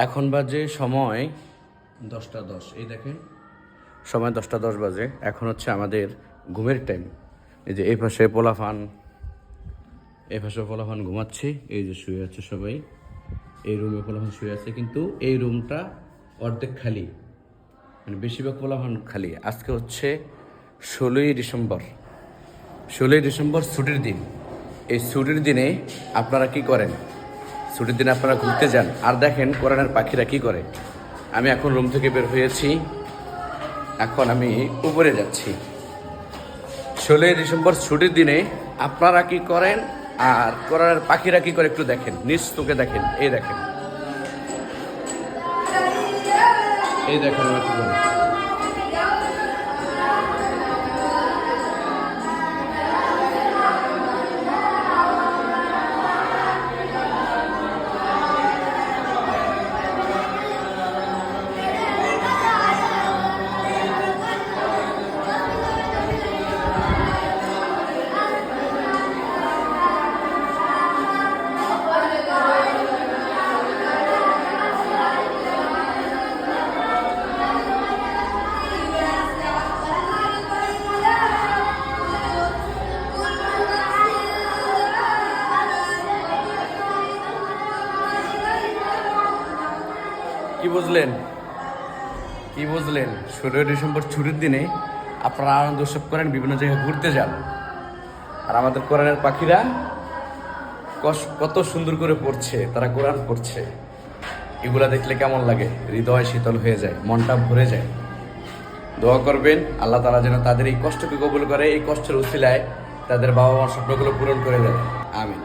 এখন বাজে সময় 10টা 10। এই দেখেন সময় 10টা 10 বাজে। এখন হচ্ছে আমাদের ঘুমের টাইম। এই যে এই পাশে পোলাফান ঘুমাচ্ছে, এই যে শুয়ে আছে সবাই। এই রুমে পোলাফান শুয়ে আছে, কিন্তু এই রুমটা অর্ধেক খালি, মানে বেশিরভাগ পোলাফান খালি। আজকে হচ্ছে 16ই ডিসেম্বর। 16ই ডিসেম্বর ছুটির দিন। এই ছুটির দিনে আপনারা কি করেন? ছুটির দিনে আপনারা ঘুরতে যান। আর দেখেন কোরআনের পাখিরা কি করে। আমি এখন রুম থেকে বের হয়েছি, এখন আমি উপরে যাচ্ছি। 16ই ডিসেম্বর ছুটির দিনে আপনারা কি করেন আর কোরআনের পাখিরা কি করে একটু দেখেন, নিজ চোখে দেখেন। এই দেখেন, এই দেখেন ওরা কি করে। কি বুঝলেন? 16ই ডিসেম্বর ছুটির দিনে আপনারা আনন্দ উৎসব করেন, বিভিন্ন জায়গায় ঘুরতে যান। আর আমাদের কোরআনের পাখিরা কত সুন্দর করে পড়ছে, তারা কোরআন পড়ছে। এগুলা দেখলে কেমন লাগে, হৃদয় শীতল হয়ে যায়, মনটা ভরে যায়। দোয়া করবেন আল্লাহ তাআলা যেন তাদের এই কষ্টকে কবুল করে, এই কষ্টের উসিলায় তাদের বাবা মার স্বপ্নগুলো পূরণ করে দেয়। আমিন।